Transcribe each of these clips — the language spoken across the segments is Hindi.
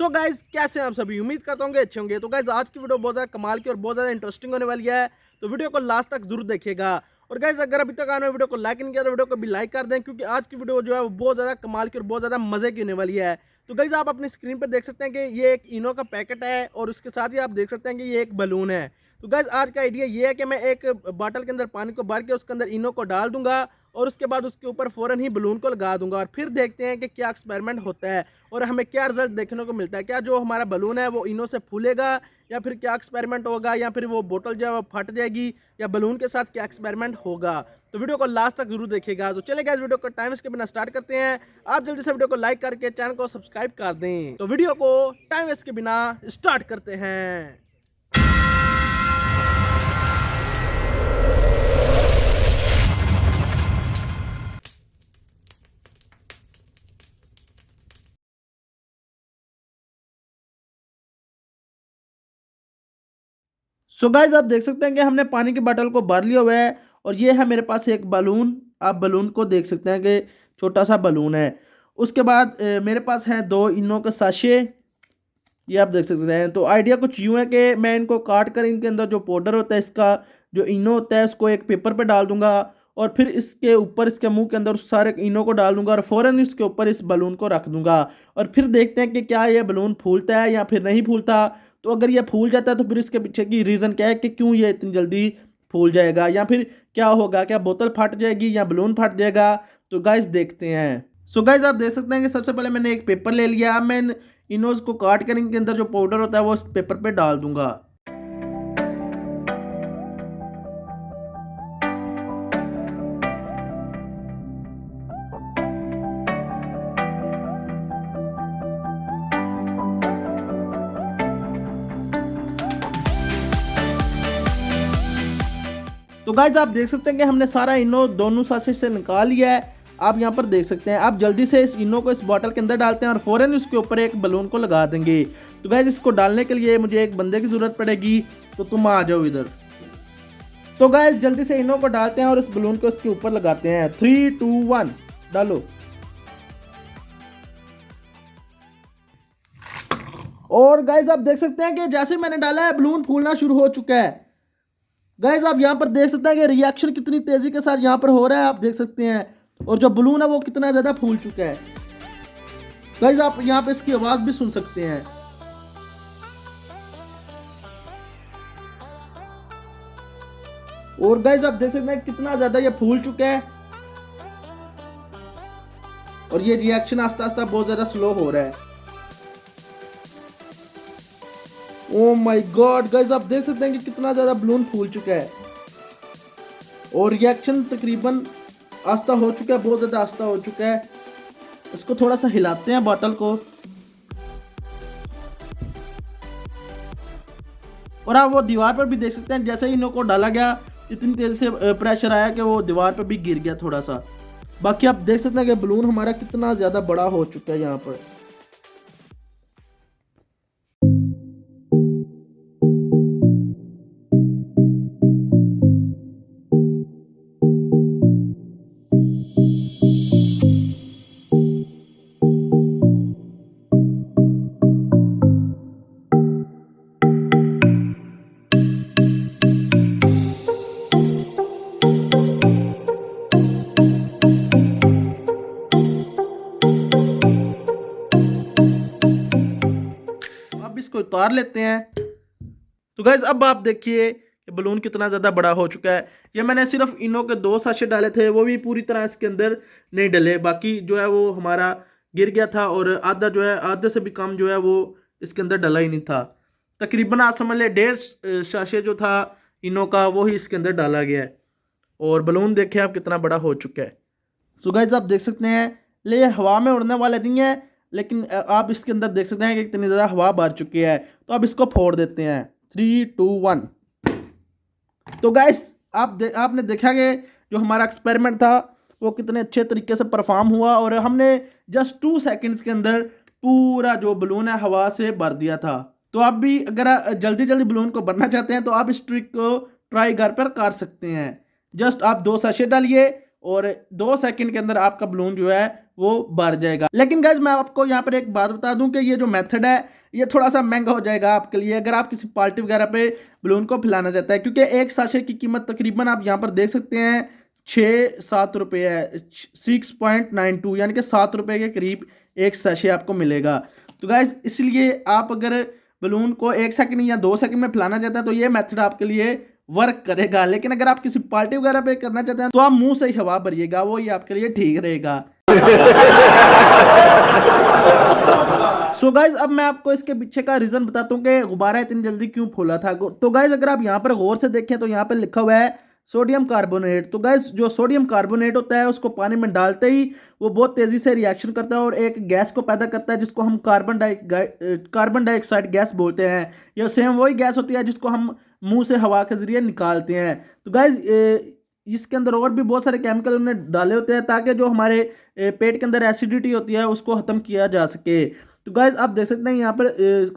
सो गाइज कैसे हैं आप सभी। उम्मीद करता हूँ कि अच्छे होंगे। तो गाइज आज की वीडियो बहुत ज़्यादा कमाल की और बहुत ज़्यादा इंटरेस्टिंग होने वाली है, तो वीडियो को लास्ट तक जरूर देखिएगा। और गाइज अगर अभी तक आपने वीडियो को लाइक नहीं किया तो वीडियो को भी लाइक कर दें, क्योंकि आज की वीडियो जो है वो बहुत ज़्यादा कमाल की और बहुत ज़्यादा मजे की होने वाली है। तो गाइज आप अपनी स्क्रीन पर देख सकते हैं कि ये एक इनो का पैकेट है और उसके साथ ही आप देख सकते हैं कि ये एक बलून है। तो गाइज आज का आइडिया ये है कि मैं एक बॉटल के अंदर पानी को भर के उसके अंदर इनो को डाल दूंगा और उसके बाद उसके ऊपर फ़ौरन ही बलून को लगा दूंगा और फिर देखते हैं कि क्या एक्सपेरिमेंट होता है और हमें क्या रिजल्ट देखने को मिलता है। क्या जो हमारा बलून है वो इनो से फूलेगा या फिर क्या एक्सपेरिमेंट होगा, या फिर वो बोतल जो है वो फट जाएगी, या बलून के साथ क्या एक्सपेरिमेंट होगा। तो वीडियो को लास्ट तक जरूर देखिएगा। तो चलेगा इस वीडियो को टाइम इसके बिना स्टार्ट करते हैं। आप जल्दी से वीडियो को लाइक करके चैनल को सब्सक्राइब कर दें। तो वीडियो को टाइम इसके बिना स्टार्ट करते हैं। सो गाइज आप देख सकते हैं कि हमने पानी की बोतल को भर लिया हुआ है और ये है मेरे पास एक बलून। आप बलून को देख सकते हैं कि छोटा सा बलून है। उसके बाद मेरे पास है दो इनो के साशे, ये आप देख सकते हैं। तो आइडिया कुछ यूँ है कि मैं इनको काट कर इनके अंदर जो पाउडर होता है, इसका जो इनो होता है, उसको एक पेपर पे डाल दूंगा और फिर इसके ऊपर इसके मुंह के अंदर उस सारे इनो को डाल दूंगा और फ़ौरन इसके ऊपर इस बलून को रख दूंगा और फिर देखते हैं कि क्या ये बलून फूलता है या फिर नहीं फूलता। तो अगर ये फूल जाता है तो फिर इसके पीछे की रीज़न क्या है कि क्यों ये इतनी जल्दी फूल जाएगा, या फिर क्या होगा, क्या बोतल फट जाएगी या बलून फट जाएगा। तो गाइस देखते हैं। सो गाइस आप देख सकते हैं कि सबसे पहले मैंने एक पेपर ले लिया। अब मैं इनोज को काट कर इनके अंदर जो पाउडर होता है वो इस पेपर पे डाल दूंगा। तो गाइज आप देख सकते हैं कि हमने सारा इनो दोनों साशे से निकाल लिया है। आप यहाँ पर देख सकते हैं। आप जल्दी से इस इनो को इस बॉटल के अंदर डालते हैं और फौरन उसके ऊपर एक बलून को लगा देंगे। तो गाइज इसको डालने के लिए मुझे एक बंदे की जरूरत पड़ेगी, तो तुम आ जाओ इधर। तो गाइज जल्दी से इनो को डालते हैं और इस बलून को इसके ऊपर लगाते हैं। 3 2 1 डालो। और गाइज आप देख सकते हैं कि जैसे मैंने डाला है बलून फूलना शुरू हो चुका है। गाइज आप यहाँ पर देख सकते हैं कि रिएक्शन कितनी तेजी के साथ यहाँ पर हो रहा है, आप देख सकते हैं। और जो बलून है वो कितना ज़्यादा फूल चुका है। गाइज आप यहाँ पे इसकी आवाज़ भी सुन सकते हैं। और गाइज आप देख सकते हैं कितना ज़्यादा ये फूल चुका है और ये रिएक्शन आस्ता आस्ता बहुत ज़्यादा स्लो हो रहा है। ओ माय गॉड गाइज आप देख सकते हैं कि कितना ज़्यादा बलून फूल चुका है और रिएक्शन तकरीबन आस्ता हो चुका है, बहुत ज़्यादा आस्ता हो चुका है। इसको थोड़ा सा हिलाते हैं बॉटल को, और आप वो दीवार पर भी देख सकते हैं। जैसे ही इनो को डाला गया इतनी तेज़ी से प्रेशर आया कि वो दीवार पर भी गिर गया थोड़ा सा। बाकी आप देख सकते हैं कि बलून हमारा कितना ज़्यादा बड़ा हो चुका है यहाँ पर। अब इसको उतार लेते हैं। तो गाइज अब आप देखिए कि बलून कितना ज़्यादा बड़ा हो चुका है। ये मैंने सिर्फ इनो के 2 साशे डाले थे, वो भी पूरी तरह इसके अंदर नहीं डले। बाकी जो है वो हमारा गिर गया था और आधा जो है, आधे से भी कम जो है वो इसके अंदर डला ही नहीं था। तकरीबन आप समझ ले 1.5 साशे जो था इनो का वो ही इसके अंदर डाला गया है और बलून देखें आप कितना बड़ा हो चुका है। सो गाइज आप देख सकते हैं ये हवा में उड़ने वाला नहीं है, लेकिन आप इसके अंदर देख सकते हैं कि कितनी ज़्यादा हवा भर चुकी है। तो अब इसको फोड़ देते हैं। 3 2 1। तो गाइस आपने देखा कि जो हमारा एक्सपेरिमेंट था वो कितने अच्छे तरीके से परफॉर्म हुआ और हमने जस्ट 2 सेकंड्स के अंदर पूरा जो बलून है हवा से भर दिया था। तो आप भी अगर जल्दी जल्दी बलून को भरना चाहते हैं तो आप इस ट्रिक को ट्राई घर पर कर सकते हैं। जस्ट आप 2 सैशे डालिए और 2 सेकंड के अंदर आपका बलून जो है वो भर जाएगा। लेकिन गाइज मैं आपको यहाँ पर एक बात बता दूं कि ये जो मेथड है ये थोड़ा सा महंगा हो जाएगा आपके लिए अगर आप किसी पार्टी वगैरह पे बलून को फैलाना चाहता है, क्योंकि एक साशे की कीमत तकरीबन आप यहाँ पर देख सकते हैं 6-7 रुपये है, 6.92 यानी कि 7 रुपये के करीब एक साशे आपको मिलेगा। तो गाइज इसलिए आप अगर बलून को 1 सेकंड या 2 सेकंड में फैलाना चाहते हैं तो ये मेथड आपके लिए वर्क करेगा। लेकिन अगर आप किसी पार्टी वगैरह पे करना चाहते हैं तो आप मुंह से ही हवा भरिएगा, वो ये आपके लिए ठीक रहेगा। सो गाइज अब मैं आपको इसके पीछे का रीजन बताता हूँ कि गुब्बारा इतनी जल्दी क्यों फूला था। तो गाइज अगर आप यहाँ पर गौर से देखें तो यहाँ पर लिखा हुआ है सोडियम कार्बोनेट। तो गाइज जो सोडियम कार्बोनेट होता है उसको पानी में डालते ही वो बहुत तेजी से रिएक्शन करता है और एक गैस को पैदा करता है जिसको हम कार्बन डाइऑक्साइड गैस बोलते हैं। यह सेम वही गैस होती है जिसको हम मुंह से हवा के जरिए निकालते हैं। तो गाइज इसके अंदर और भी बहुत सारे केमिकल उन्होंने डाले होते हैं ताकि जो हमारे पेट के अंदर एसिडिटी होती है उसको ख़त्म किया जा सके। तो गाइज आप देख सकते हैं यहाँ पर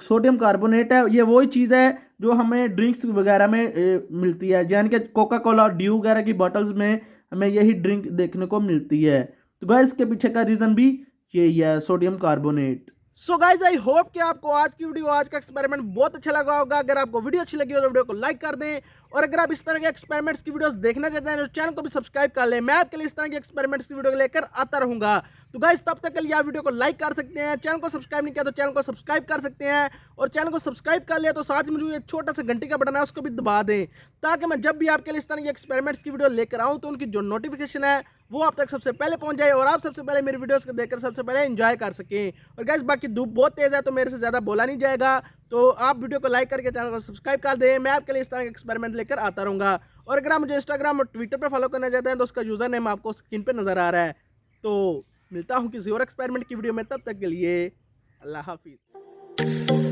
सोडियम कार्बोनेट है, ये वही चीज़ है जो हमें ड्रिंक्स वगैरह में मिलती है, यानी कि कोका कोला और ड्यू वगैरह की बॉटल्स में हमें यही ड्रिंक देखने को मिलती है। तो गाइज इसके पीछे का रीज़न भी यही है, sodium carbonate. So guys I hope कि आपको आज की वीडियो, आज का एक्सपेरिमेंट बहुत अच्छा लगा होगा। अगर आपको वीडियो अच्छी लगी हो तो वीडियो को लाइक कर दें और अगर आप इस तरह के एक्सपेरिमेंट्स की वीडियोस देखना चाहते हैं तो चैनल को भी सब्सक्राइब कर लें। मैं आपके लिए इस तरह के एक्सपेरिमेंट्स की वीडियो लेकर आता रहूंगा। तो गाइज तब तक के लिए आप वीडियो को लाइक कर सकते हैं, चैनल को सब्सक्राइब नहीं किया तो चैनल को सब्सक्राइब कर सकते हैं और चैनल को सब्सक्राइब कर लिया तो साथ में जो एक छोटा सा घंटी का बटन है उसको भी दबा दें ताकि मैं जब भी आपके लिए इस तरह के एक्सपेरिमेंट्स की वीडियो लेकर आऊँ तो उनकी जो नोटिफिकेशन है वो आप तक सबसे पहले पहुंच जाए और आप सबसे पहले मेरी वीडियोस को देखकर सबसे पहले एंजॉय कर सकें। और गाइस बाकी धूप बहुत तेज है तो मेरे से ज़्यादा बोला नहीं जाएगा, तो आप वीडियो को लाइक करके चैनल को सब्सक्राइब कर दें। मैं आपके लिए इस तरह के एक्सपेरिमेंट लेकर आता रहूँगा और अगर आप मुझे इंस्टाग्राम और ट्विटर पर फॉलो करना चाहते हैं तो उसका यूज़र नेम आपको स्क्रीन पर नज़र आ रहा है। तो मिलता हूँ किसी और एक्सपेरिमेंट की वीडियो में, तब तक के लिए अल्लाह हाफिज़।